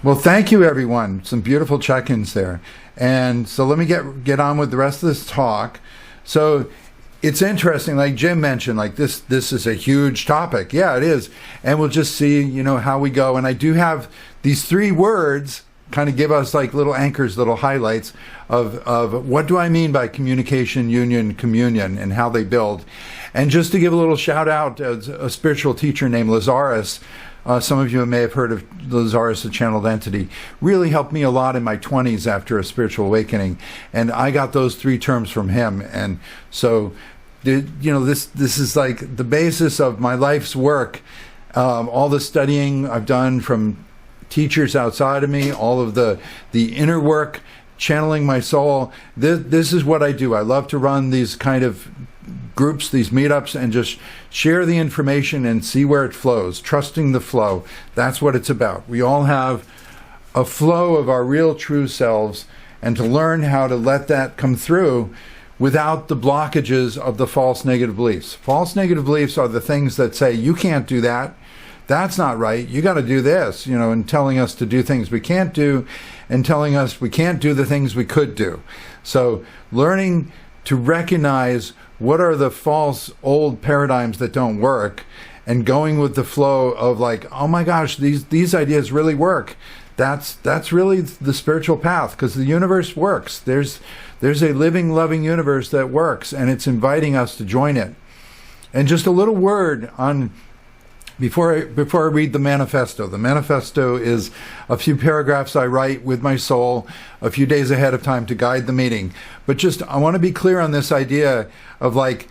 Well, thank you, everyone. Some beautiful check-ins there. And so let me get on with the rest of this talk. So it's interesting, like Jim mentioned, like this is a huge topic. Yeah, it is. And we'll just see, how we go. And I do have these 3 words kind of give us like little anchors, little highlights of what do I mean by communication, union, communion, and how they build. And just to give a little shout out, a spiritual teacher named Lazarus, some of you may have heard of Lazarus, the channeled entity, really helped me a lot in my 20s after a spiritual awakening. And I got those 3 terms from him. And so, this is like the basis of my life's work. All the studying I've done from teachers outside of me, all of the inner work, channeling my soul. This is what I do. I love to run these kind of groups, these meetups, and just share the information and see where it flows, trusting the flow. That's what it's about. We all have a flow of our real true selves, and to learn how to let that come through without the blockages of the false negative beliefs. False negative beliefs are the things that say, you can't do that. That's not right. You got to do this, and telling us to do things we can't do, and telling us we can't do the things we could do. So learning to recognize what are the false old paradigms that don't work, and going with the flow of like, oh my gosh, these ideas really work. That's really the spiritual path, because the universe works. There's a living, loving universe that works, and it's inviting us to join it. And just a little word on before I read the manifesto. The manifesto is a few paragraphs I write with my soul a few days ahead of time to guide the meeting. But just, I want to be clear on this idea of like,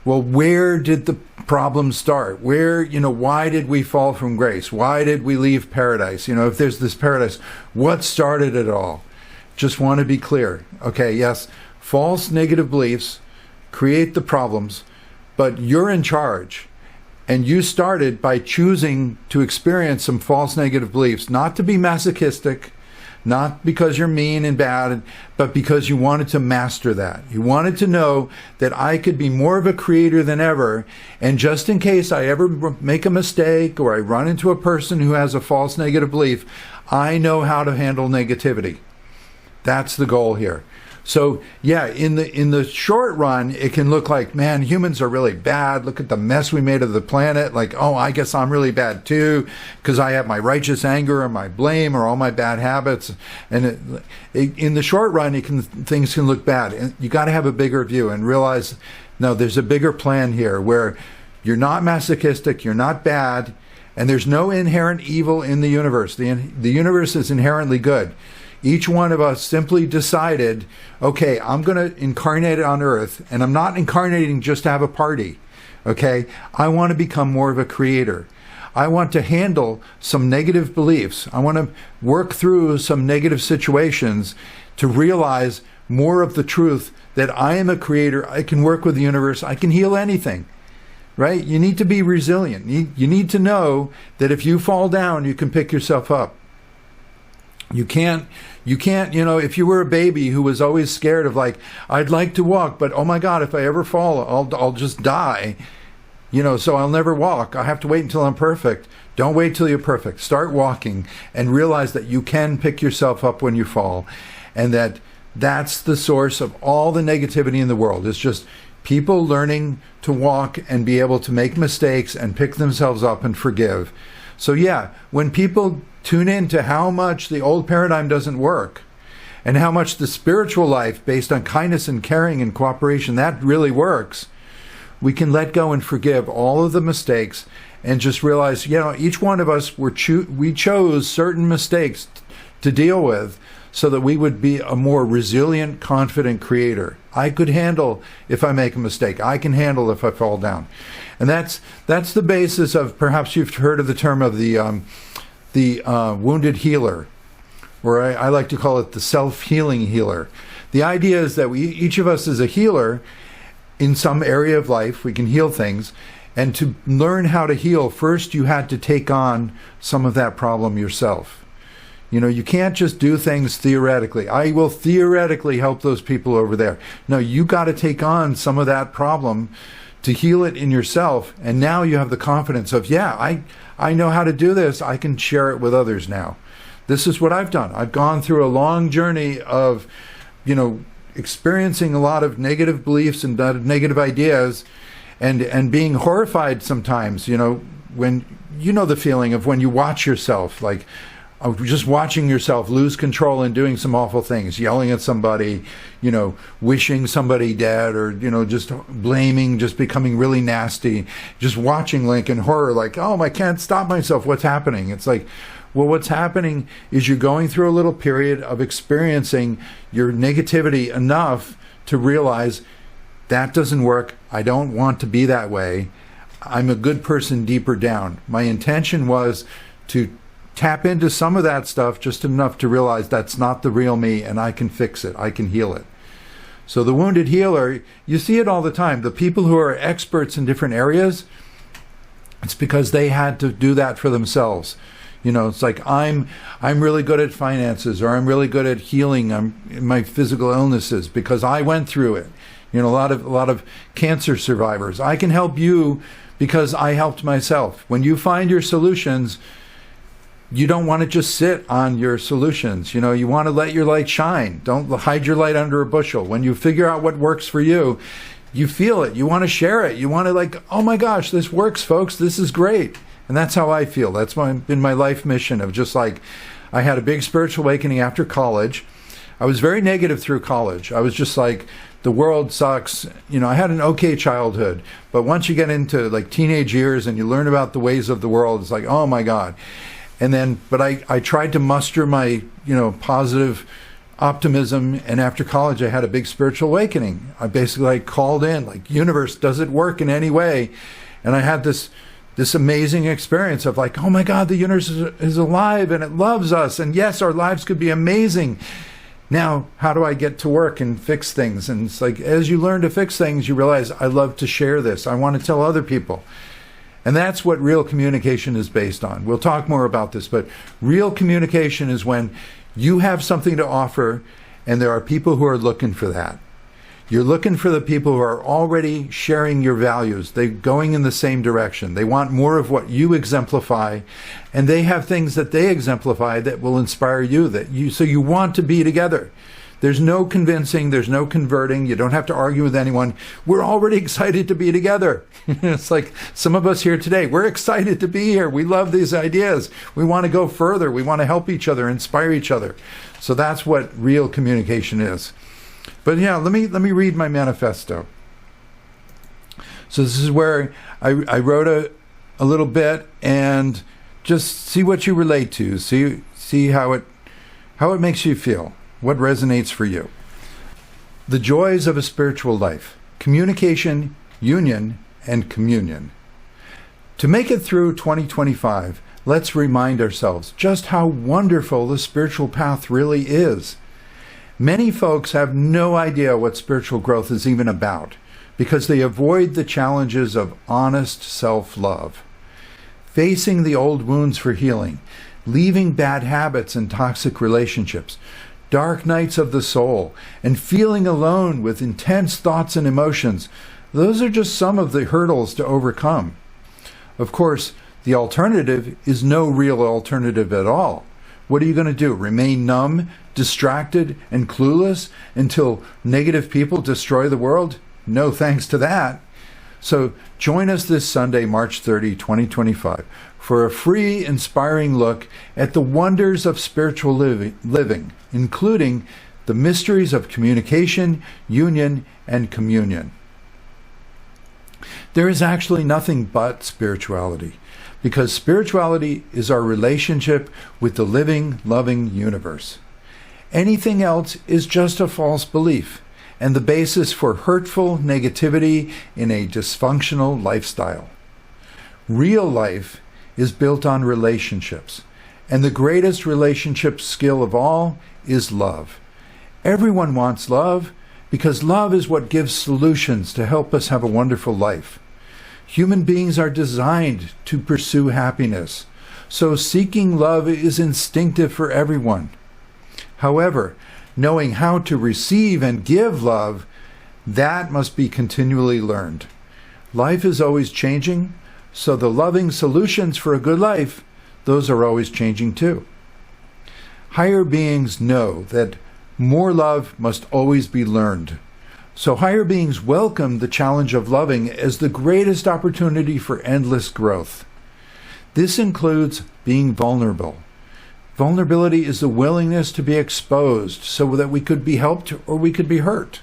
well, where did the problem start? Why did we fall from grace? Why did we leave paradise? If there's this paradise, what started it all? Just want to be clear. Okay, yes, false negative beliefs create the problems, but you're in charge. And you started by choosing to experience some false negative beliefs, not to be masochistic, not because you're mean and bad, but because you wanted to master that. You wanted to know that I could be more of a creator than ever, and just in case I ever make a mistake or I run into a person who has a false negative belief, I know how to handle negativity. That's the goal here. So yeah, in the short run, it can look like, man, humans are really bad. Look at the mess we made of the planet. Like, oh, I guess I'm really bad too, because I have my righteous anger or my blame or all my bad habits. And in the short run, things can look bad. And you got to have a bigger view and realize, no, there's a bigger plan here where you're not masochistic, you're not bad, and there's no inherent evil in the universe. The universe is inherently good. Each one of us simply decided, okay, I'm going to incarnate on Earth, and I'm not incarnating just to have a party, okay? I want to become more of a creator. I want to handle some negative beliefs. I want to work through some negative situations to realize more of the truth that I am a creator. I can work with the universe. I can heal anything, right? You need to be resilient. You need to know that if you fall down, you can pick yourself up. You can't, if you were a baby who was always scared of like, I'd like to walk, but oh my God, if I ever fall, I'll just die, so I'll never walk. I have to wait until I'm perfect. Don't wait till you're perfect. Start walking and realize that you can pick yourself up when you fall. And that's the source of all the negativity in the world. It's just people learning to walk and be able to make mistakes and pick themselves up and forgive. So yeah, when people tune in to how much the old paradigm doesn't work and how much the spiritual life based on kindness and caring and cooperation, that really works, we can let go and forgive all of the mistakes and just realize, each one of us, we chose certain mistakes to deal with so that we would be a more resilient, confident creator. I could handle if I make a mistake. I can handle if I fall down. And that's the basis of, perhaps you've heard of the term of the wounded healer, or I like to call it the self-healing healer. The idea is that each of us is a healer in some area of life. We can heal things. And to learn how to heal, first you had to take on some of that problem yourself. You can't just do things theoretically. I will theoretically help those people over there. No, you got to take on some of that problem to heal it in yourself. And now you have the confidence of, I know how to do this. I can share it with others now. this is what I've done. I've gone through a long journey of, experiencing a lot of negative beliefs and negative ideas, and being horrified sometimes, when the feeling of when you watch yourself, like just watching yourself lose control and doing some awful things, yelling at somebody, wishing somebody dead, or, just blaming, just becoming really nasty, just watching like in horror, like, oh, I can't stop myself. What's happening? It's like, well, what's happening is you're going through a little period of experiencing your negativity enough to realize that doesn't work. I don't want to be that way. I'm a good person deeper down. My intention was to tap into some of that stuff just enough to realize that's not the real me, and I can fix it. I can heal it. So the wounded healer, you see it all the time. The people who are experts in different areas, it's because they had to do that for themselves. It's like I'm really good at finances, or I'm really good at healing my physical illnesses because I went through it. A lot of cancer survivors. I can help you because I helped myself. When you find your solutions, you don't want to just sit on your solutions. You want to let your light shine. Don't hide your light under a bushel. When you figure out what works for you, you feel it. You want to share it. You want to like, oh my gosh, this works, folks. This is great. And that's how I feel. That's been my life mission of just like, I had a big spiritual awakening after college. I was very negative through college. I was just like, the world sucks. I had an okay childhood, but once you get into like teenage years and you learn about the ways of the world, it's like, oh my God. And then, but I tried to muster my, positive optimism. And after college, I had a big spiritual awakening. I basically called in, like, universe, does it work in any way? And I had this amazing experience of like, oh my God, the universe is alive and it loves us. And yes, our lives could be amazing. Now, how do I get to work and fix things? And it's like, as you learn to fix things, you realize, I love to share this. I want to tell other people. And that's what real communication is based on. We'll talk more about this, but real communication is when you have something to offer and there are people who are looking for that. You're looking for the people who are already sharing your values. They're going in the same direction. They want more of what you exemplify, and they have things that they exemplify that will inspire you, so you want to be together. There's no convincing, there's no converting, you don't have to argue with anyone. We're already excited to be together. It's like some of us here today, we're excited to be here. We love these ideas. We want to go further. We want to help each other, inspire each other. So that's what real communication is. But yeah, let me read my manifesto. So this is where I wrote a little bit, and just see what you relate to. See how it makes you feel. What resonates for you. The joys of a spiritual life: communication, union, and communion. To make it through 2025, let's remind ourselves just how wonderful the spiritual path really is. Many folks have no idea what spiritual growth is even about because they avoid the challenges of honest self-love. Facing the old wounds for healing, leaving bad habits and toxic relationships, dark nights of the soul, and feeling alone with intense thoughts and emotions, those are just some of the hurdles to overcome. Of course, the alternative is no real alternative at all. What are you going to do? Remain numb, distracted, and clueless until negative people destroy the world? No thanks to that. So join us this Sunday, March 30, 2025, for a free, inspiring look at the wonders of spiritual living, including the mysteries of communication, union, and communion. There is actually nothing but spirituality, because spirituality is our relationship with the living, loving universe. Anything else is just a false belief and the basis for hurtful negativity in a dysfunctional lifestyle. Real life is built on relationships, and the greatest relationship skill of all is love. Everyone wants love because love is what gives solutions to help us have a wonderful life. Human beings are designed to pursue happiness, so seeking love is instinctive for everyone. However, knowing how to receive and give love, that must be continually learned. Life is always changing, so the loving solutions for a good life, those are always changing too. higher beings know that more love must always be learned. So higher beings welcome the challenge of loving as the greatest opportunity for endless growth. This includes being vulnerable. Vulnerability is the willingness to be exposed so that we could be helped or we could be hurt.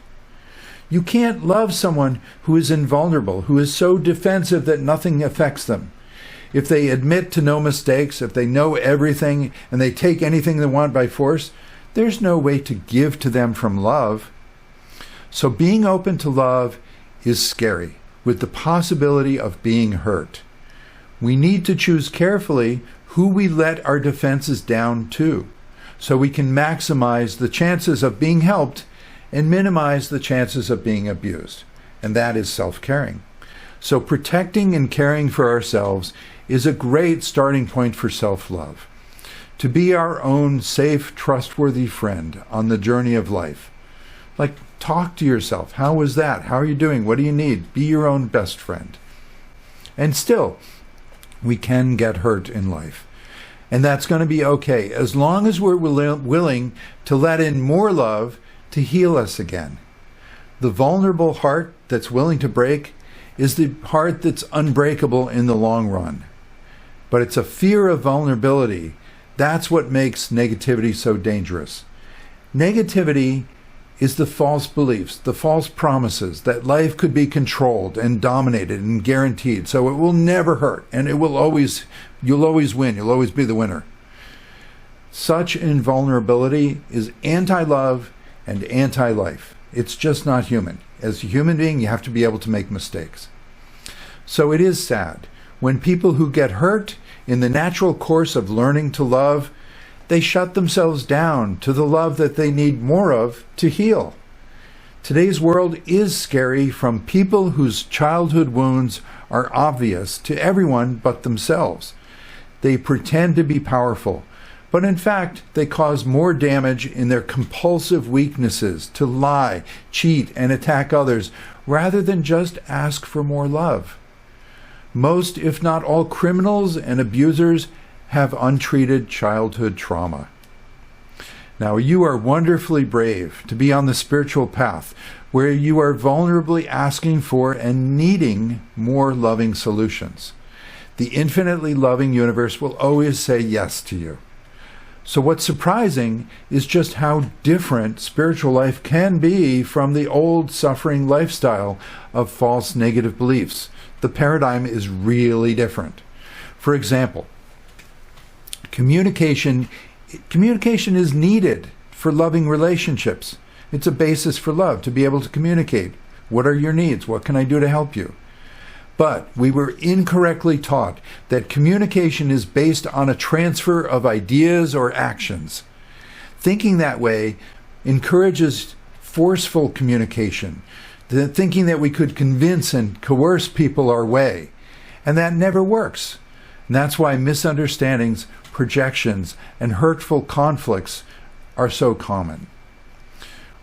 You can't love someone who is invulnerable, who is so defensive that nothing affects them. If they admit to no mistakes, if they know everything, and they take anything they want by force, there's no way to give to them from love. So being open to love is scary, with the possibility of being hurt. We need to choose carefully who we let our defenses down to, so we can maximize the chances of being helped and minimize the chances of being abused. And that is self-caring. So protecting and caring for ourselves is a great starting point for self-love. To be our own safe, trustworthy friend on the journey of life. Like, talk to yourself. How was that? How are you doing? What do you need? Be your own best friend. And still, we can get hurt in life. And that's going to be okay, as long as we're willing to let in more love to heal us again. The vulnerable heart that's willing to break is the heart that's unbreakable in the long run. But it's a fear of vulnerability. That's what makes negativity so dangerous. Negativity is the false beliefs, the false promises that life could be controlled and dominated and guaranteed, so it will never hurt, and you'll always win, you'll always be the winner. Such invulnerability is anti-love and anti-life. It's just not human. As a human being, you have to be able to make mistakes. So it is sad when people who get hurt in the natural course of learning to love, they shut themselves down to the love that they need more of to heal. Today's world is scary from people whose childhood wounds are obvious to everyone but themselves. They pretend to be powerful, but in fact, they cause more damage in their compulsive weaknesses to lie, cheat, and attack others, rather than just ask for more love. Most, if not all, criminals and abusers have untreated childhood trauma. Now, you are wonderfully brave to be on the spiritual path where you are vulnerably asking for and needing more loving solutions. The infinitely loving universe will always say yes to you. So what's surprising is just how different spiritual life can be from the old suffering lifestyle of false negative beliefs. The paradigm is really different. For example, communication is needed for loving relationships. It's a basis for love, to be able to communicate. What are your needs? What can I do to help you? But we were incorrectly taught that communication is based on a transfer of ideas or actions. Thinking that way encourages forceful communication, thinking that we could convince and coerce people our way. And that never works. And that's why misunderstandings, projections, and hurtful conflicts are so common.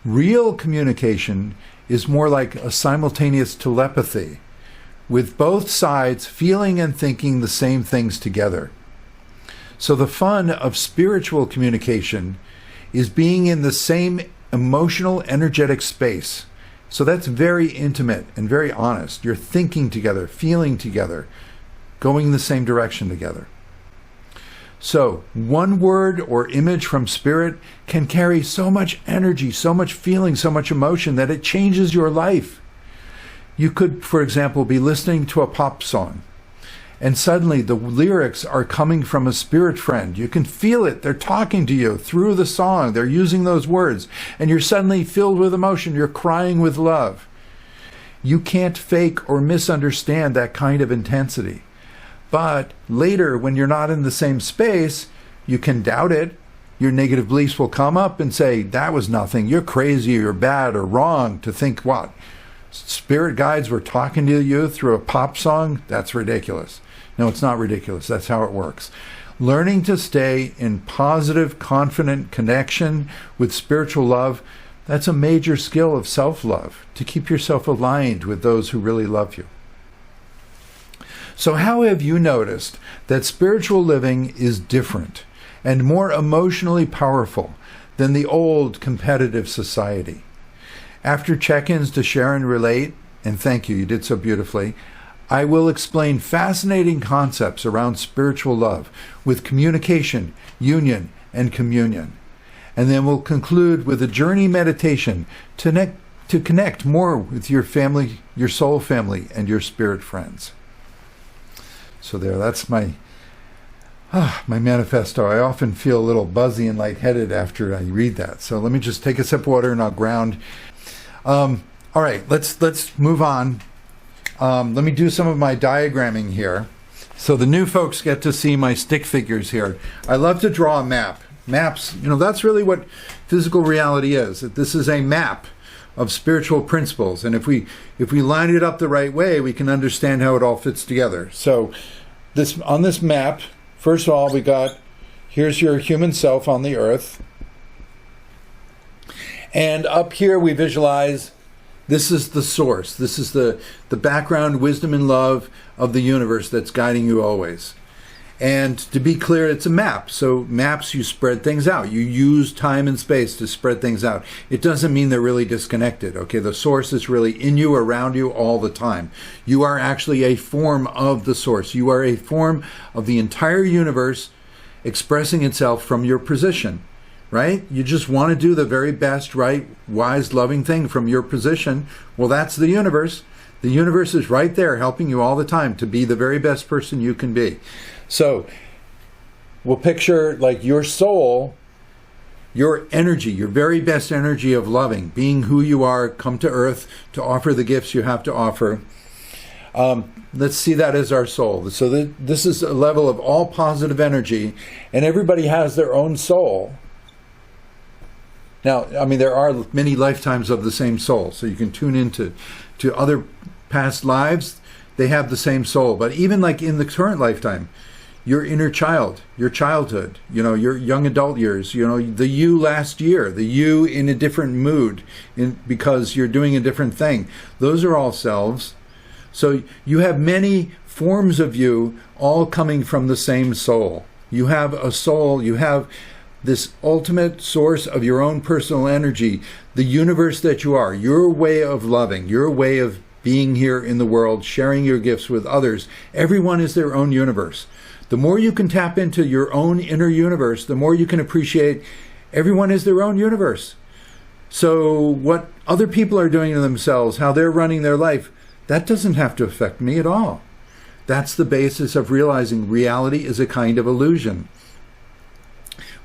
Real communication is more like a simultaneous telepathy, with both sides feeling and thinking the same things together. So the fun of spiritual communication is being in the same emotional, energetic space. So that's very intimate and very honest. You're thinking together, feeling together, going the same direction together. So one word or image from spirit can carry so much energy, so much feeling, so much emotion that it changes your life. You could, for example, be listening to a pop song, and suddenly the lyrics are coming from a spirit friend. You can feel it. They're talking to you through the song. They're using those words, and you're suddenly filled with emotion. You're crying with love. You can't fake or misunderstand that kind of intensity. But later, when you're not in the same space, you can doubt it. Your negative beliefs will come up and say, that was nothing. You're crazy or bad or wrong to think what? Spirit guides were talking to you through a pop song? That's ridiculous. No, it's not ridiculous. That's how it works. Learning to stay in positive, confident connection with spiritual love, that's a major skill of self-love, to keep yourself aligned with those who really love you. So how have you noticed that spiritual living is different? and more emotionally powerful than the old competitive society. After check-ins to share and relate, and thank you, you did so beautifully, I will explain fascinating concepts around spiritual love with communication, union, and communion. And then we'll conclude with a journey meditation to connect more with your family, your soul family, and your spirit friends. So that's my manifesto. I often feel a little buzzy and lightheaded after I read that. So let me just take a sip of water and I'll ground. All right, let's move on. Let me do some of my diagramming here. So the new folks get to see my stick figures here. I love to draw a map. Maps, that's really what physical reality is. This is a map of spiritual principles. And if we line it up the right way, we can understand how it all fits together. So on this map, first of all, here's your human self on the earth. And up here we visualize this is the source. This is the background wisdom and love of the universe that's guiding you always. And to be clear, it's a map. So maps, you spread things out. You use time and space to spread things out. It doesn't mean they're really disconnected. Okay, the source is really in you, around you all the time. You are actually a form of the source. You are a form of the entire universe expressing itself from your position, right? You just want to do the very best, right, wise, loving thing from your position. Well, that's the universe. The universe is right there helping you all the time to be the very best person you can be. So we'll picture like your soul, your energy, your very best energy of loving, being who you are, come to earth to offer the gifts you have to offer. Let's see that as our soul. So this is a level of all positive energy, and everybody has their own soul. Now, there are many lifetimes of the same soul, so you can tune into other past lives. They have the same soul, but even like in the current lifetime, your inner child, your childhood, your young adult years, the you last year, the you in a different mood because you're doing a different thing. Those are all selves. So you have many forms of you all coming from the same soul. You have a soul, you have this ultimate source of your own personal energy, the universe that you are, your way of loving, your way of being here in the world, sharing your gifts with others. Everyone is their own universe. The more you can tap into your own inner universe, the more you can appreciate everyone is their own universe. So what other people are doing to themselves, how they're running their life, that doesn't have to affect me at all. That's the basis of realizing reality is a kind of illusion.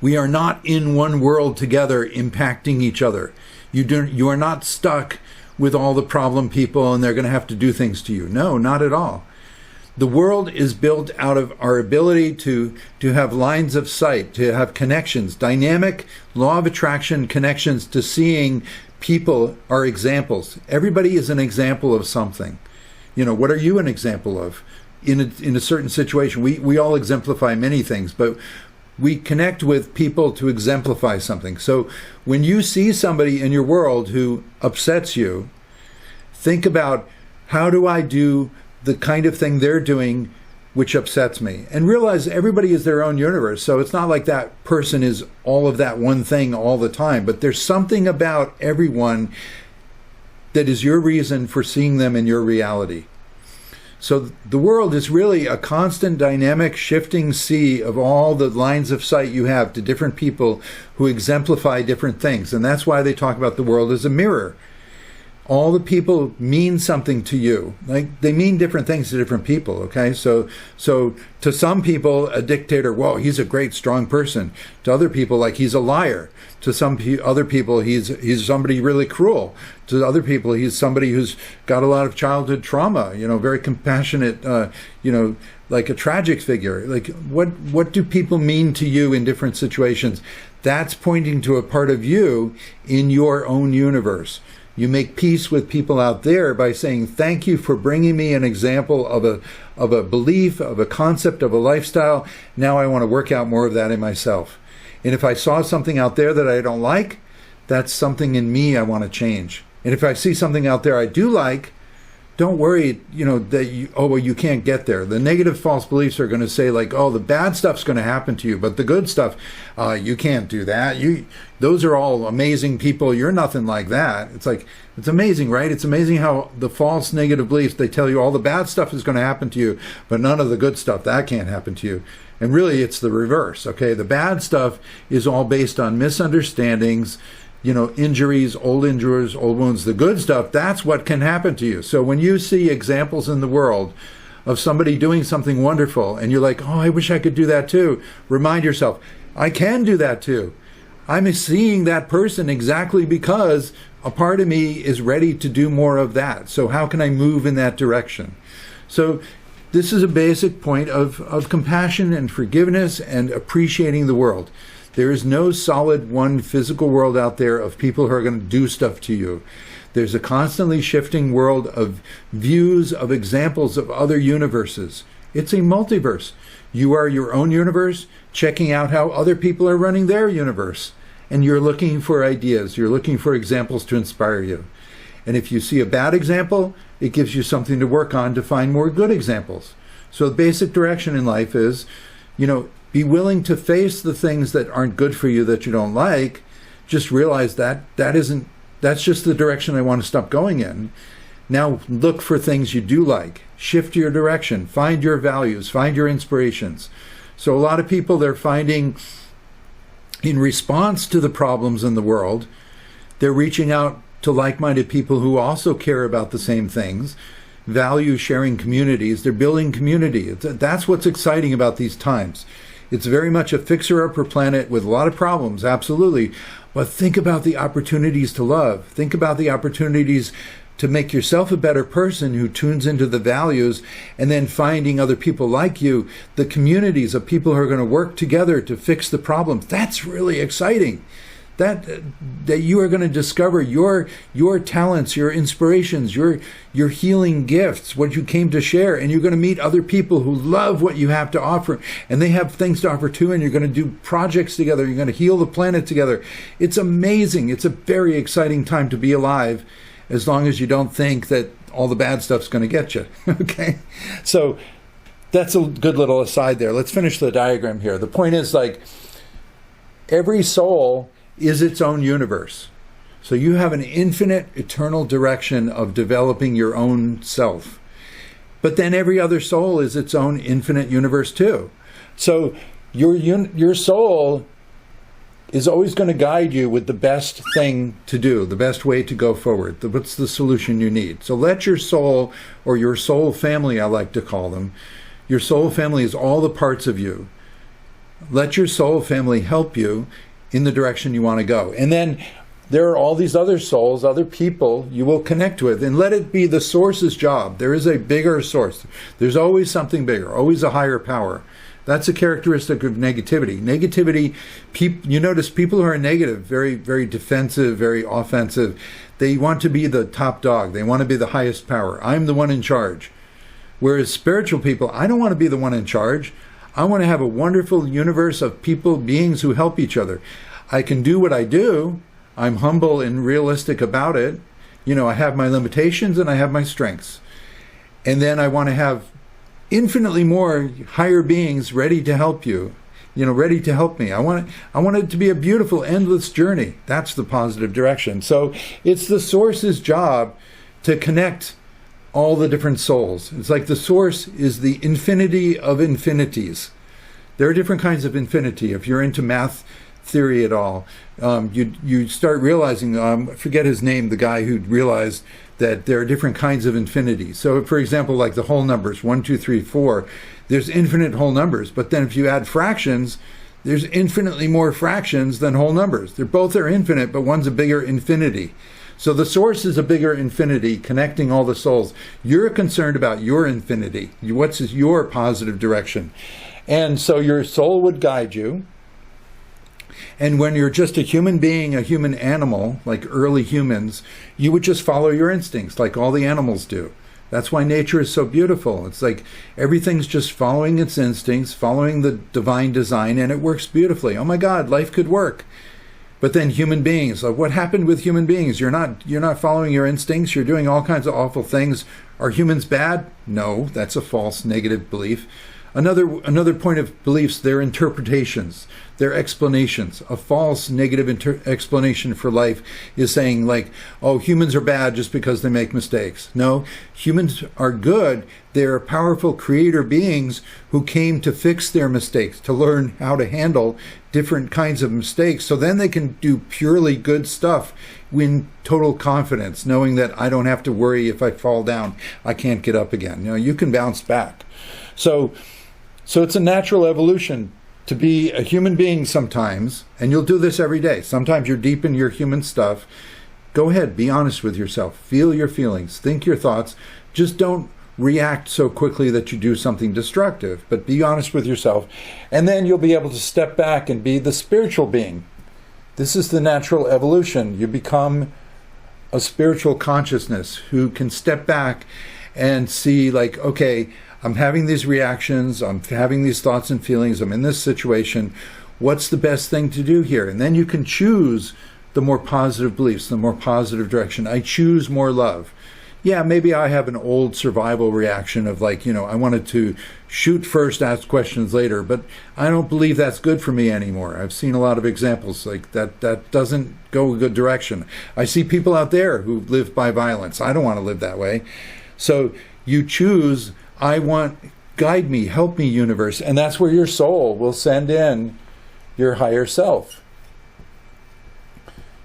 We are not in one world together impacting each other. You are not stuck with all the problem people and they're going to have to do things to you. No, not at all. The world is built out of our ability to have lines of sight, to have connections, dynamic law of attraction connections to seeing people are examples. Everybody is an example of something. What are you an example of in a certain situation? We all exemplify many things, but we connect with people to exemplify something. So when you see somebody in your world who upsets you, think about, how do I do the kind of thing they're doing which upsets me? And realize everybody is their own universe. So it's not like that person is all of that one thing all the time, but there's something about everyone that is your reason for seeing them in your reality. So the world is really a constant, dynamic, shifting sea of all the lines of sight you have to different people who exemplify different things. And that's why they talk about the world as a mirror. All the people mean something to you. Like, they mean different things to different people, okay? So to some people, a dictator, whoa, he's a great, strong person. To other people, like, he's a liar. To some other people, he's somebody really cruel. To other people, he's somebody who's got a lot of childhood trauma, very compassionate, like a tragic figure. Like, what do people mean to you in different situations? That's pointing to a part of you in your own universe. You make peace with people out there by saying, thank you for bringing me an example of a belief, of a concept, of a lifestyle. Now I want to work out more of that in myself. And if I saw something out there that I don't like, that's something in me I want to change. And if I see something out there I do like, don't worry, that you can't get there. The negative false beliefs are going to say like, oh, the bad stuff's going to happen to you, but the good stuff, you can't do that. Those are all amazing people. You're nothing like that. It's like, it's amazing, right? It's amazing how the false negative beliefs, they tell you all the bad stuff is going to happen to you, but none of the good stuff, that can't happen to you. And really, it's the reverse, okay? The bad stuff is all based on misunderstandings, injuries, old wounds. The good stuff, that's what can happen to you. So when you see examples in the world of somebody doing something wonderful and you're like, oh, I wish I could do that too, remind yourself, I can do that too. I'm seeing that person exactly because a part of me is ready to do more of that. So how can I move in that direction? So this is a basic point of compassion and forgiveness and appreciating the world. There is no solid one physical world out there of people who are going to do stuff to you. There's a constantly shifting world of views, of examples of other universes. It's a multiverse. You are your own universe, checking out how other people are running their universe. And you're looking for ideas. You're looking for examples to inspire you. And if you see a bad example, it gives you something to work on to find more good examples. So the basic direction in life is, be willing to face the things that aren't good for you, that you don't like. Just realize that's just the direction I want to stop going in. Now look for things you do like. Shift your direction. Find your values. Find your inspirations. So a lot of people, they're finding, in response to the problems in the world, they're reaching out to like-minded people who also care about the same things, value sharing communities. They're building community. That's what's exciting about these times. It's very much a fixer-upper planet with a lot of problems, absolutely. But think about the opportunities to love. Think about the opportunities to make yourself a better person who tunes into the values, and then finding other people like you, the communities of people who are going to work together to fix the problems. That's really exciting. That you are going to discover your talents, your inspirations, your healing gifts, what you came to share, and you're going to meet other people who love what you have to offer, and they have things to offer too, and you're going to do projects together, you're going to heal the planet together. It's amazing. It's a very exciting time to be alive, as long as you don't think that all the bad stuff's going to get you. Okay? So that's a good little aside there. Let's finish the diagram here. The point is, like, every soul is its own universe. So you have an infinite, eternal direction of developing your own self. But then every other soul is its own infinite universe too. So your soul is always going to guide you with the best thing to do, the best way to go forward. What's the solution you need? So let your soul, or your soul family, I like to call them, your soul family is all the parts of you. Let your soul family help you in the direction you want to go. And then there are all these other souls, other people you will connect with, and let it be the source's job. There is a bigger source. There's always something bigger, always a higher power. That's a characteristic of negativity. Negativity, you notice people who are negative, very, very defensive, very offensive, they want to be the top dog. They want to be the highest power. I'm the one in charge. Whereas spiritual people, I don't want to be the one in charge. I want to have a wonderful universe of people, beings who help each other. I can do what I do. I'm humble and realistic about it. I have my limitations and I have my strengths. And then I want to have infinitely more higher beings ready to help you, ready to help me. I want it to be a beautiful, endless journey. That's the positive direction. So it's the source's job to connect all the different souls. It's like the source is the infinity of infinities. There are different kinds of infinity. If you're into math theory at all, you start realizing, I forget his name, the guy who realized that there are different kinds of infinity. So for example, like the whole numbers, 1, 2, 3, 4, there's infinite whole numbers. But then if you add fractions, there's infinitely more fractions than whole numbers. Both are infinite, but one's a bigger infinity. So the source is a bigger infinity connecting all the souls. You're concerned about your infinity. What's your positive direction? And so your soul would guide you. And when you're just a human being, a human animal, like early humans, you would just follow your instincts like all the animals do. That's why nature is so beautiful. It's like everything's just following its instincts, following the divine design, and it works beautifully. Oh my God, life could work. But then human beings, like what happened with human beings? You're not following your instincts. You're doing all kinds of awful things. Are humans bad? No, that's a false negative belief. Another point of beliefs, their interpretations, their explanations. A false negative explanation for life is saying like, oh, humans are bad just because they make mistakes. No, humans are good. They're powerful creator beings who came to fix their mistakes, to learn how to handle different kinds of mistakes. So then they can do purely good stuff in total confidence, knowing that I don't have to worry if I fall down, I can't get up again. You can bounce back. So it's a natural evolution to be a human being sometimes, and you'll do this every day. Sometimes you're deep in your human stuff. Go ahead, be honest with yourself. Feel your feelings, think your thoughts. Just don't react so quickly that you do something destructive, but be honest with yourself. And then you'll be able to step back and be the spiritual being. This is the natural evolution. You become a spiritual consciousness who can step back and see like, okay, I'm having these reactions, I'm having these thoughts and feelings, I'm in this situation. What's the best thing to do here? And then you can choose the more positive beliefs, the more positive direction. I choose more love. Yeah, maybe I have an old survival reaction of like, I wanted to shoot first, ask questions later, but I don't believe that's good for me anymore. I've seen a lot of examples like that doesn't go a good direction. I see people out there who live by violence. I don't want to live that way. So you choose, guide me, help me, universe. And that's where your soul will send in your higher self.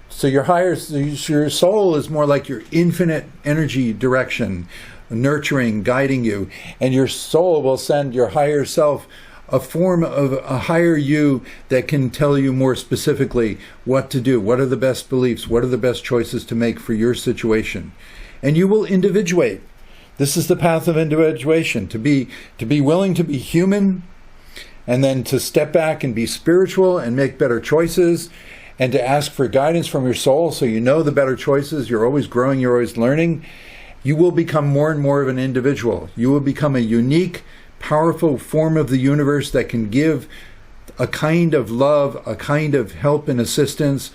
So your soul is more like your infinite energy direction, nurturing, guiding you. And your soul will send your higher self a form of a higher you that can tell you more specifically what to do, what are the best beliefs, what are the best choices to make for your situation. And you will individuate. This is the path of individuation, to be willing to be human, and then to step back and be spiritual and make better choices, and to ask for guidance from your soul so you know the better choices. You're always growing, you're always learning. You will become more and more of an individual. You will become a unique, powerful form of the universe that can give a kind of love, a kind of help and assistance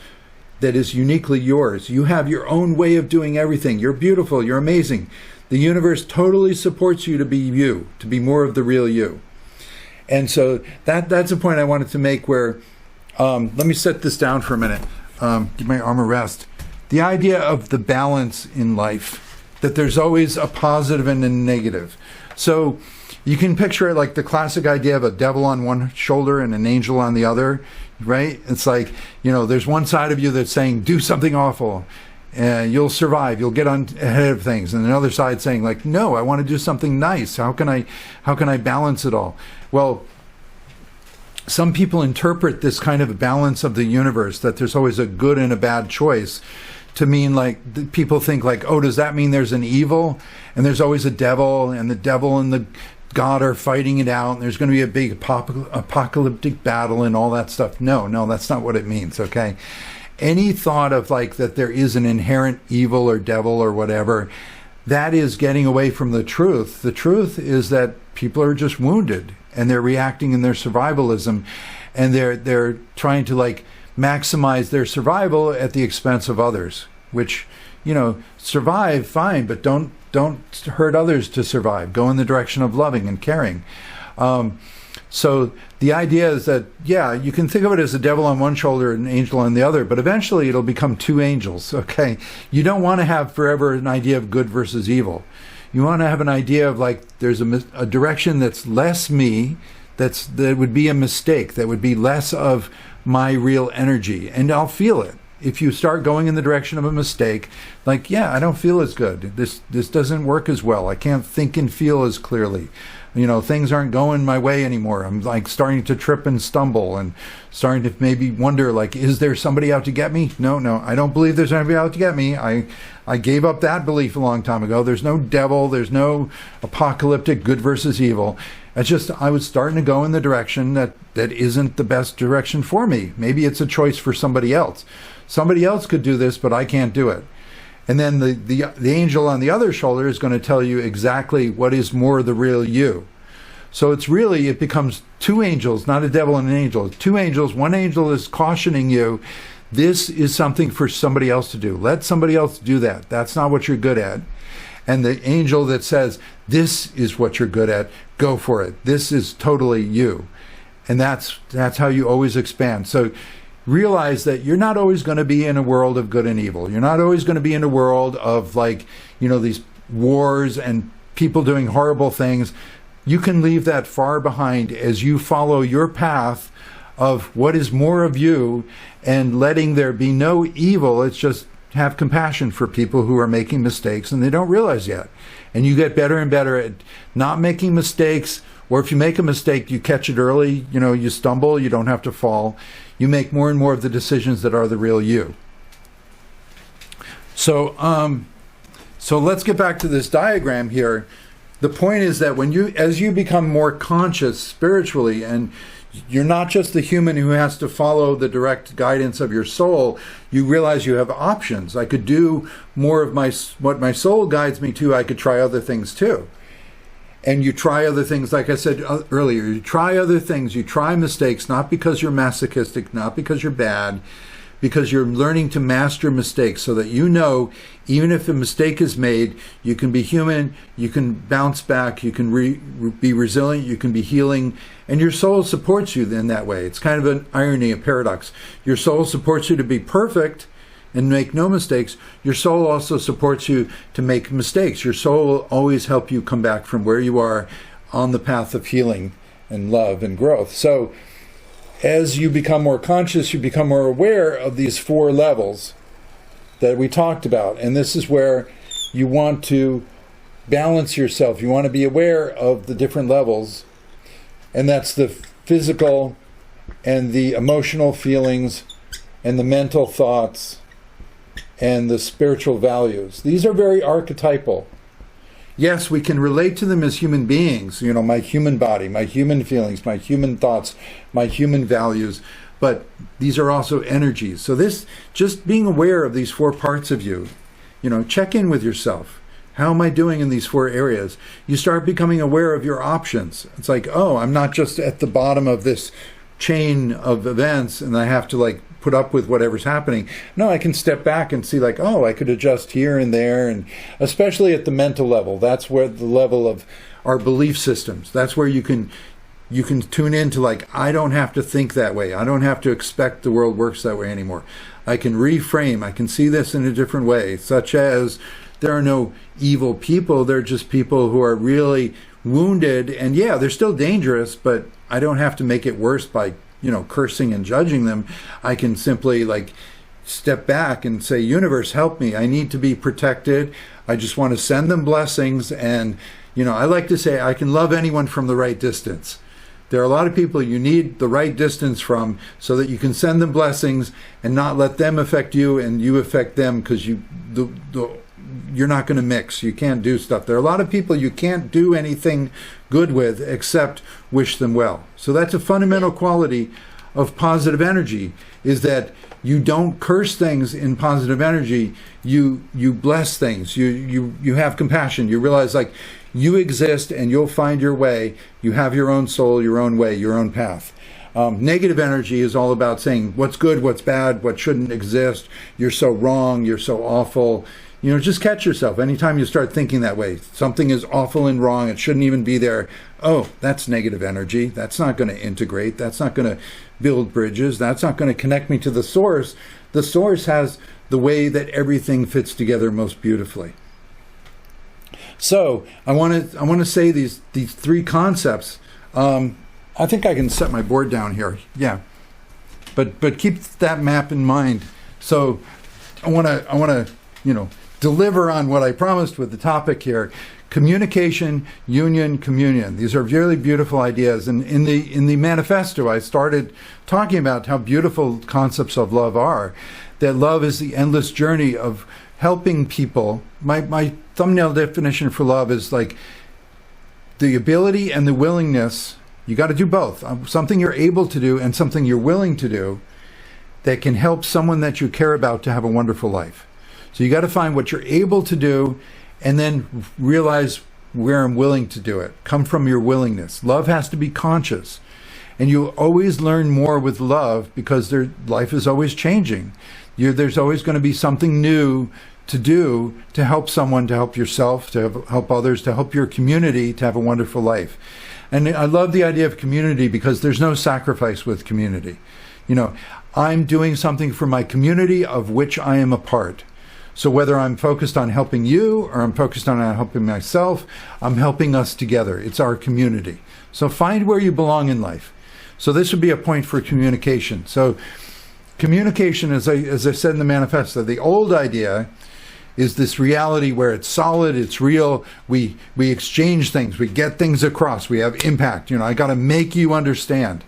that is uniquely yours. You have your own way of doing everything. You're beautiful, you're amazing. The universe totally supports you to be you, to be more of the real you. And so that's a point I wanted to make where, let me set this down for a minute, give my arm a rest. The idea of the balance in life, that there's always a positive and a negative. So you can picture it like the classic idea of a devil on one shoulder and an angel on the other, right? It's like, there's one side of you that's saying, do something awful. You'll survive, you'll get on ahead of things, and another side saying like, no, I want to do something nice. How can I balance it all? Well, some people interpret this kind of balance of the universe, that there's always a good and a bad choice, to mean like, people think like, oh, does that mean there's an evil and there's always a devil, and the devil and the God are fighting it out, and there's going to be a big apocalyptic battle and all that stuff? No, that's not what it means, okay? Any thought of like that there is an inherent evil or devil or whatever, that is getting away from the truth. The truth is that people are just wounded and they're reacting in their survivalism, and they're trying to like maximize their survival at the expense of others, which, survive fine, but don't hurt others to survive. Go in the direction of loving and caring. So the idea is that, yeah, you can think of it as a devil on one shoulder and an angel on the other, but eventually it'll become two angels, okay? You don't want to have forever an idea of good versus evil. You want to have an idea of like, there's a direction that's less me, that would be a mistake, that would be less of my real energy, and I'll feel it. If you start going in the direction of a mistake, like, yeah, I don't feel as good. This doesn't work as well. I can't think and feel as clearly. Things aren't going my way anymore. I'm like starting to trip and stumble, and starting to maybe wonder, like, is there somebody out to get me? No, I don't believe there's anybody out to get me. I gave up that belief a long time ago. There's no devil. There's no apocalyptic good versus evil. It's just, I was starting to go in the direction that isn't the best direction for me. Maybe it's a choice for somebody else. Somebody else could do this, but I can't do it. And then the angel on the other shoulder is going to tell you exactly what is more the real you. So it becomes two angels, not a devil and an angel. Two angels. One angel is cautioning you This is something for somebody else to do. Let somebody else do that. That's not what you're good at. And the angel that says, this is what you're good at, go for it. This is totally you. And that's how you always expand. So realize that you're not always going to be in a world of good and evil. You're not always going to be in a world of, like, these wars and people doing horrible things. You can leave that far behind as you follow your path of what is more of you, and letting there be no evil. It's just have compassion for people who are making mistakes and they don't realize yet. And you get better and better at not making mistakes, or if you make a mistake, you catch it early. You stumble, you don't have to fall. You make more and more of the decisions that are the real you. So let's get back to this diagram here. The point is that as you become more conscious spiritually, and you're not just the human who has to follow the direct guidance of your soul, you realize you have options. I could do more of what my soul guides me to. I could try other things too. And you try other things, like I said earlier, you try other things, you try mistakes, not because you're masochistic, not because you're bad, because you're learning to master mistakes, so that even if a mistake is made, you can be human, you can bounce back, you can be resilient, you can be healing, and your soul supports you in that way. It's kind of an irony, a paradox. Your soul supports you to be perfect and make no mistakes. Your soul also supports you to make mistakes. Your soul will always help you come back from where you are on the path of healing and love and growth. So as you become more conscious, you become more aware of these 4 levels that we talked about. And this is where you want to balance yourself. You want to be aware of the different levels. And that's the physical and the emotional feelings and the mental thoughts and the spiritual values. These are very archetypal. Yes, we can relate to them as human beings, my human body, my human feelings, my human thoughts, my human values, but these are also energies. So just being aware of these 4 parts of you, check in with yourself. How am I doing in these 4 areas? You start becoming aware of your options. It's like, oh, I'm not just at the bottom of this chain of events and I have to put up with whatever's happening. No, I can step back and see I could adjust here and there, and especially at the mental level. That's where the level of our belief systems. That's where you can tune into I don't have to think that way. I don't have to expect the world works that way anymore. I can reframe. I can see this in a different way, such as there are no evil people. They're just people who are really wounded, and yeah, they're still dangerous, but I don't have to make it worse by cursing and judging them. I can simply step back and say, universe, help me. I need to be protected. I just want to send them blessings. And, I like to say I can love anyone from the right distance. There are a lot of people you need the right distance from so that you can send them blessings and not let them affect you and you affect them, because you're not going to mix. You can't do stuff. There are a lot of people you can't do anything good with except wish them well. So that's a fundamental quality of positive energy, is that you don't curse things in positive energy. You bless things. You have compassion. You realize you exist and you'll find your way. You have your own soul, your own way, your own path. Negative energy is all about saying what's good, what's bad, what shouldn't exist. You're so wrong. You're so awful. Just catch yourself. Anytime you start thinking that way, something is awful and wrong, it shouldn't even be there. Oh, that's negative energy. That's not going to integrate. That's not going to build bridges. That's not going to connect me to the source. The source has the way that everything fits together most beautifully. So I want to say these 3 concepts. I think I can set my board down here. Yeah, but keep that map in mind. So I want to deliver on what I promised with the topic here: communication, union, communion. These are really beautiful ideas. And in the manifesto, I started talking about how beautiful concepts of love are. That love is the endless journey of helping people. My thumbnail definition for love is the ability and the willingness. You got to do both. Something you're able to do and something you're willing to do that can help someone that you care about to have a wonderful life. So you got to find what you're able to do and then realize where I'm willing to do it. Come from your willingness. Love has to be conscious. And you'll always learn more with love because life is always changing. There's always going to be something new to do to help someone, to help yourself, to help others, to help your community to have a wonderful life. And I love the idea of community because there's no sacrifice with community. You know, I'm doing something for my community of which I am a part. So whether I'm focused on helping you or I'm focused on helping myself, I'm helping us together. It's our community. So find where you belong in life. So this would be a point for communication. So communication, as I said in the manifesto, the old idea is this reality where it's solid, it's real, we exchange things, we get things across, we have impact. You know, I got to make you understand.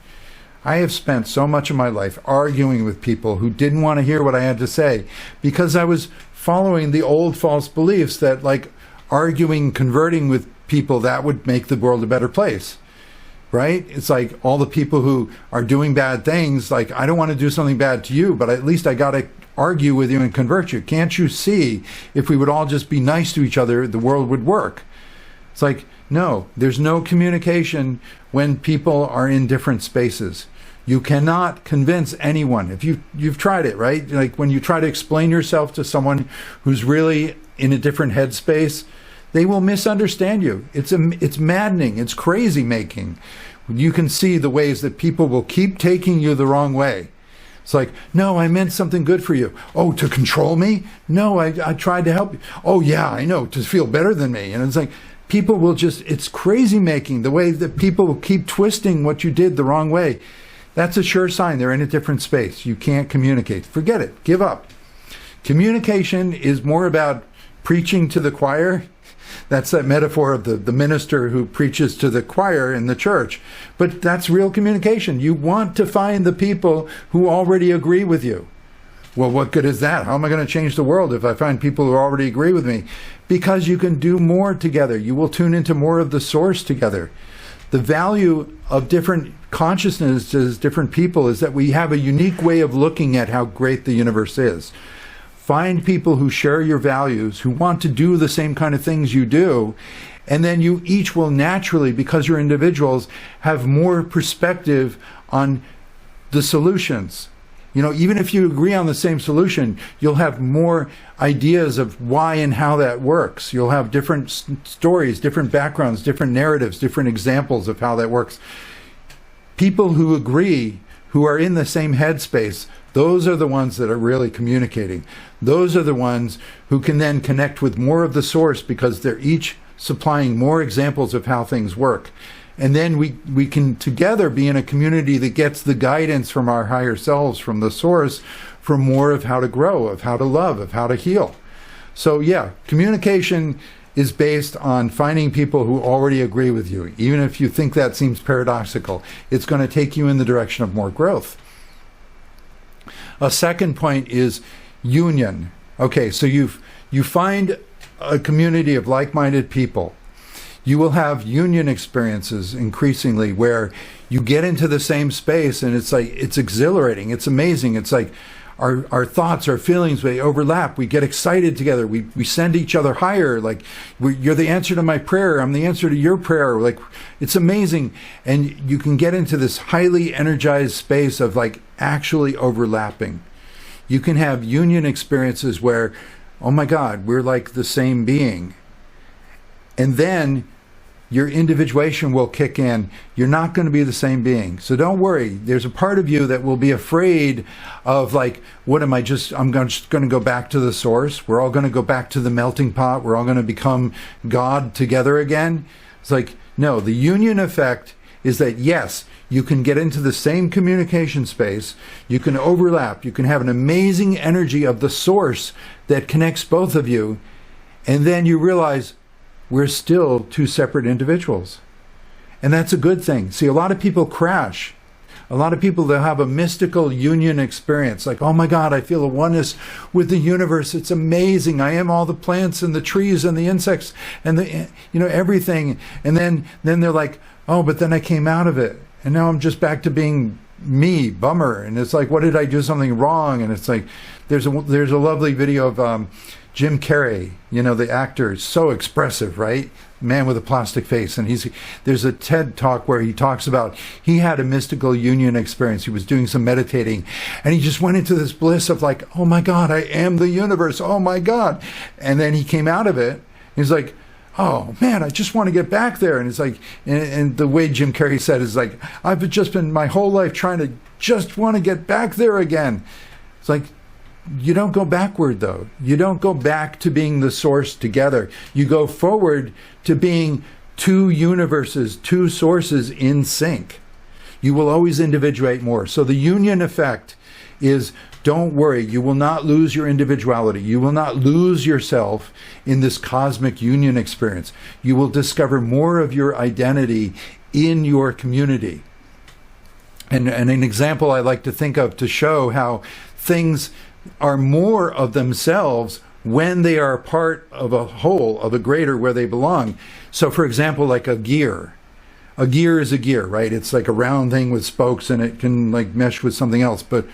I have spent so much of my life arguing with people who didn't want to hear what I had to say because I was following the old false beliefs that like arguing, converting with people, that would make the world a better place, right? It's like all the people who are doing bad things, like I don't want to do something bad to you, but at least I got to argue with you and convert you. Can't you see if we would all just be nice to each other, the world would work? It's like, no, there's no communication when people are in different spaces. You cannot convince anyone. If you've tried it, right? Like when you try to explain yourself to someone who's really in a different headspace, they will misunderstand you. It's maddening. It's crazy making. You can see the ways that people will keep taking you the wrong way. It's like, no, I meant something good for you. Oh, to control me? No, I tried to help you. Oh, yeah, I know, to feel better than me. And it's like, people will just, it's crazy making the way that people will keep twisting what you did the wrong way. That's a sure sign they're in a different space. You can't communicate. Forget it. Give up. Communication is more about preaching to the choir. That's that metaphor of the minister who preaches to the choir in the church. But that's real communication. You want to find the people who already agree with you. Well, what good is that? How am I going to change the world if I find people who already agree with me? Because you can do more together. You will tune into more of the source together. The value of different consciousnesses, different people, is that we have a unique way of looking at how great the universe is. Find people who share your values, who want to do the same kind of things you do, and then you each will naturally, because you're individuals, have more perspective on the solutions. You know, even if you agree on the same solution, you'll have more ideas of why and how that works. You'll have different stories, different backgrounds, different narratives, different examples of how that works. People who agree, who are in the same headspace, those are the ones that are really communicating. Those are the ones who can then connect with more of the source because they're each supplying more examples of how things work. And then we can together be in a community that gets the guidance from our higher selves, from the source, for more of how to grow, of how to love, of how to heal. So yeah, communication is based on finding people who already agree with you. Even if you think that seems paradoxical, it's going to take you in the direction of more growth. A second point is union. Okay, so you find a community of like-minded people. You will have union experiences increasingly where you get into the same space and it's like, it's exhilarating, it's amazing. It's like our thoughts, our feelings, they overlap. We get excited together. We send each other higher. Like, you're the answer to my prayer. I'm the answer to your prayer. Like, it's amazing. And you can get into this highly energized space of like actually overlapping. You can have union experiences where, oh my God, we're like the same being. And then your individuation will kick in. You're not going to be the same being. So don't worry. There's a part of you that will be afraid of like, I'm just going to go back to the source. We're all going to go back to the melting pot. We're all going to become God together again. It's like, no, the union effect is that yes, you can get into the same communication space. You can overlap. You can have an amazing energy of the source that connects both of you. And then you realize, we're still two separate individuals. And that's a good thing. See, a lot of people crash. A lot of people, they'll have a mystical union experience. Like, oh my God, I feel a oneness with the universe. It's amazing. I am all the plants and the trees and the insects and the, everything. And then they're like, oh, but then I came out of it. And now I'm just back to being me, bummer. And it's like, what did I do something wrong? And it's like, there's a lovely video of Jim Carrey, the actor, is so expressive, right? Man with a plastic face. And there's a TED talk where he talks about he had a mystical union experience. He was doing some meditating and he just went into this bliss of like, oh my God, I am the universe. Oh my God. And then he came out of it. He's like, oh man, I just want to get back there. And it's like, and the way Jim Carrey said is like, I've just been my whole life trying to just want to get back there again. It's like, you don't go backward, though. You don't go back to being the source together. You go forward to being two universes, two sources in sync. You will always individuate more. So the union effect is, don't worry, you will not lose your individuality. You will not lose yourself in this cosmic union experience. You will discover more of your identity in your community. And an example I like to think of to show how things are more of themselves when they are part of a whole, of a greater where they belong. So for example, like a gear. A gear is a gear, right? It's like a round thing with spokes and it can like mesh with something else. But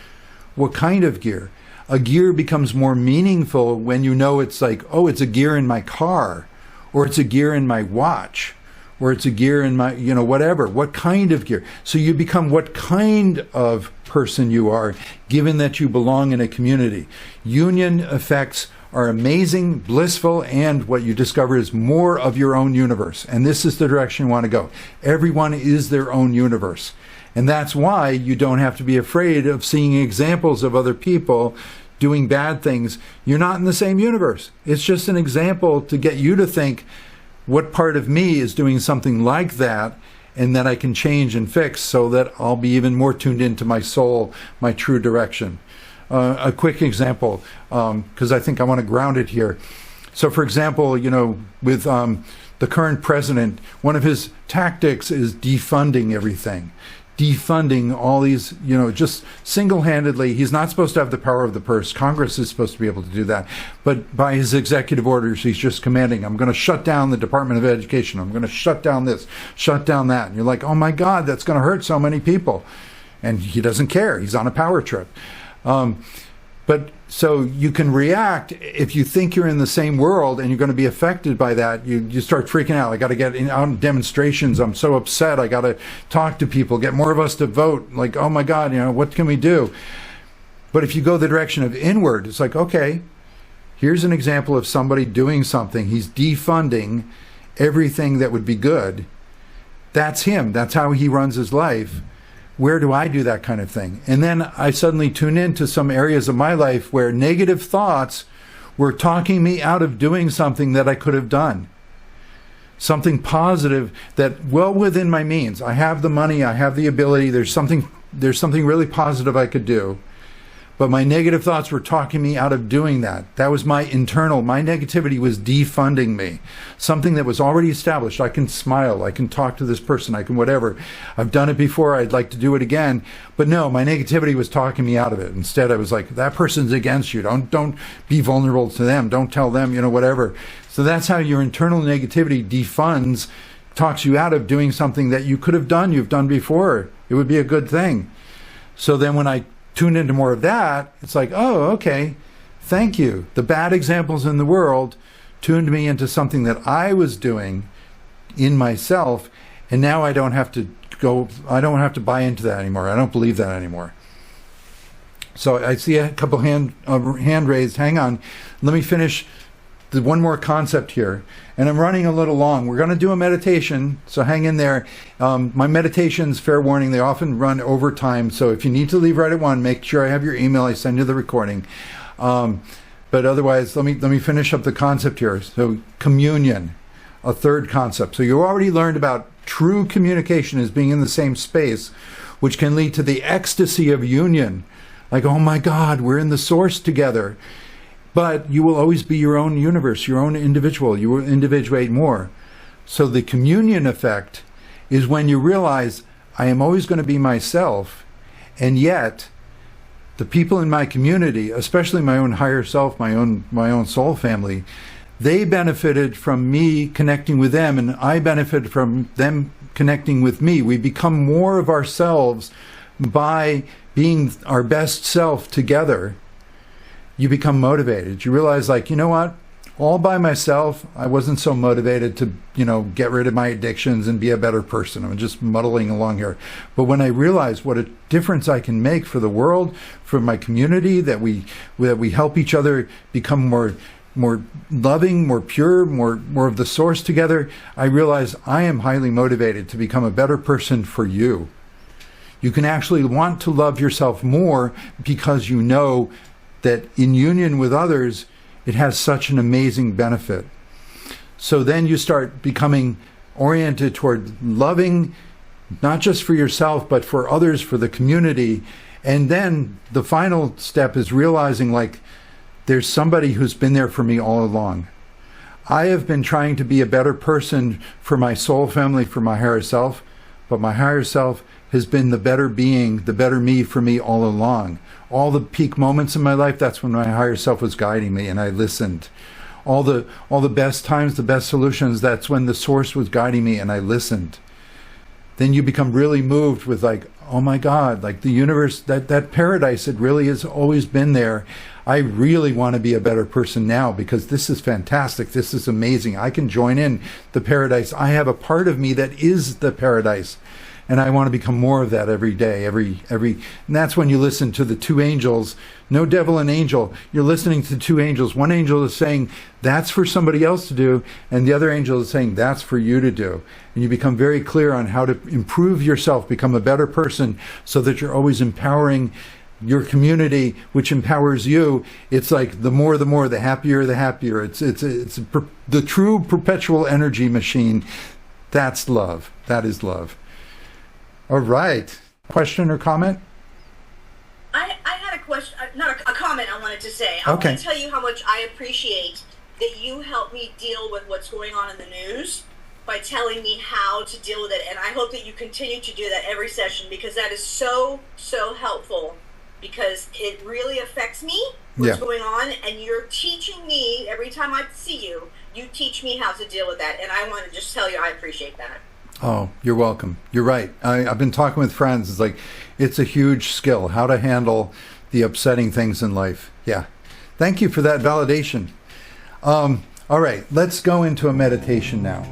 what kind of gear? A gear becomes more meaningful when you know it's like, oh, it's a gear in my car, or it's a gear in my watch, or it's a gear in my, whatever. What kind of gear? So you become what kind of person you are, given that you belong in a community. Union effects are amazing, blissful, and what you discover is more of your own universe. And this is the direction you want to go. Everyone is their own universe. And that's why you don't have to be afraid of seeing examples of other people doing bad things. You're not in the same universe. It's just an example to get you to think, what part of me is doing something like that, and that I can change and fix so that I'll be even more tuned into my soul, my true direction. A quick example, because I think I want to ground it here. So for example, with the current president, one of his tactics is defunding everything. Defunding all these, just single-handedly. He's not supposed to have the power of the purse. Congress is supposed to be able to do that. But by his executive orders, he's just commanding, I'm going to shut down the Department of Education. I'm going to shut down this, shut down that. And you're like, oh my God, that's going to hurt so many people. And he doesn't care. He's on a power trip. But so you can react if you think you're in the same world and you're going to be affected by that. You start freaking out. I got to get out in demonstrations. I'm so upset. I got to talk to people, get more of us to vote. Like, oh my God, what can we do? But if you go the direction of inward, it's like, okay, here's an example of somebody doing something. He's defunding everything that would be good. That's him. That's how he runs his life. Where do I do that kind of thing? And then I suddenly tune into some areas of my life where negative thoughts were talking me out of doing something that I could have done. Something positive that well within my means. I have the money, I have the ability, there's something really positive I could do. But my negative thoughts were talking me out of doing that. That was my negativity was defunding me. Something that was already established. I can smile, I can talk to this person, I can whatever. I've done it before, I'd like to do it again. But no, my negativity was talking me out of it. Instead, I was like, that person's against you. Don't be vulnerable to them. Don't tell them, whatever. So that's how your internal negativity defunds, talks you out of doing something that you could have done, you've done before. It would be a good thing. So then when I tuned into more of that, it's like, oh, okay, thank you. The bad examples in the world tuned me into something that I was doing in myself, and now I don't have to buy into that anymore. I don't believe that anymore. So I see a couple hand raised. Hang on. Let me finish the one more concept here. And I'm running a little long. We're going to do a meditation, so hang in there. My meditations, fair warning, they often run over time. So if you need to leave right at 1, make sure I have your email. I send you the recording. But otherwise, let me finish up the concept here. So communion, a third concept. So you already learned about true communication as being in the same space, which can lead to the ecstasy of union. Like, oh my God, we're in the source together. But you will always be your own universe, your own individual. You will individuate more. So the communion effect is when you realize, I am always going to be myself, and yet the people in my community, especially my own higher self, my own soul family, they benefited from me connecting with them, and I benefited from them connecting with me. We become more of ourselves by being our best self together. you become motivated. You realize, like, you know what? All by myself, I wasn't so motivated to, get rid of my addictions and be a better person. I'm just muddling along here. But when I realize what a difference I can make for the world, for my community, that we help each other become more loving, more pure, more of the source together, I realize I am highly motivated to become a better person for you. You can actually want to love yourself more because you know that in union with others, it has such an amazing benefit. So then you start becoming oriented toward loving, not just for yourself, but for others, for the community. And then the final step is realizing, like, there's somebody who's been there for me all along. I have been trying to be a better person for my soul family, for my higher self, but my higher self has been the better being, the better me for me all along. All the peak moments in my life, that's when my higher self was guiding me and I listened. All the best times, the best solutions, that's when the source was guiding me and I listened. Then you become really moved with, like, oh my God, like the universe, that paradise, it really has always been there. I really want to be a better person now because this is fantastic. This is amazing. I can join in the paradise. I have a part of me that is the paradise. And I want to become more of that every day, and that's when you listen to the two angels, no devil and angel. You're listening to two angels. One angel is saying, that's for somebody else to do. And the other angel is saying, that's for you to do. And you become very clear on how to improve yourself, become a better person so that you're always empowering your community, which empowers you. It's like the more, the happier, the happier. It's the true perpetual energy machine. That's love. That is love. All right. Question or comment? I had a question, not a comment I wanted to say. I Okay. want to tell you how much I appreciate that you help me deal with what's going on in the news by telling me how to deal with it. And I hope that you continue to do that every session because that is so, so helpful because it really affects me, what's going on. And you're teaching me, every time I see you, you teach me how to deal with that. And I want to just tell you I appreciate that. Oh, you're welcome. You're right. I've been talking with friends. It's like, it's a huge skill, how to handle the upsetting things in life. Yeah. Thank you for that validation. All right, let's go into a meditation now.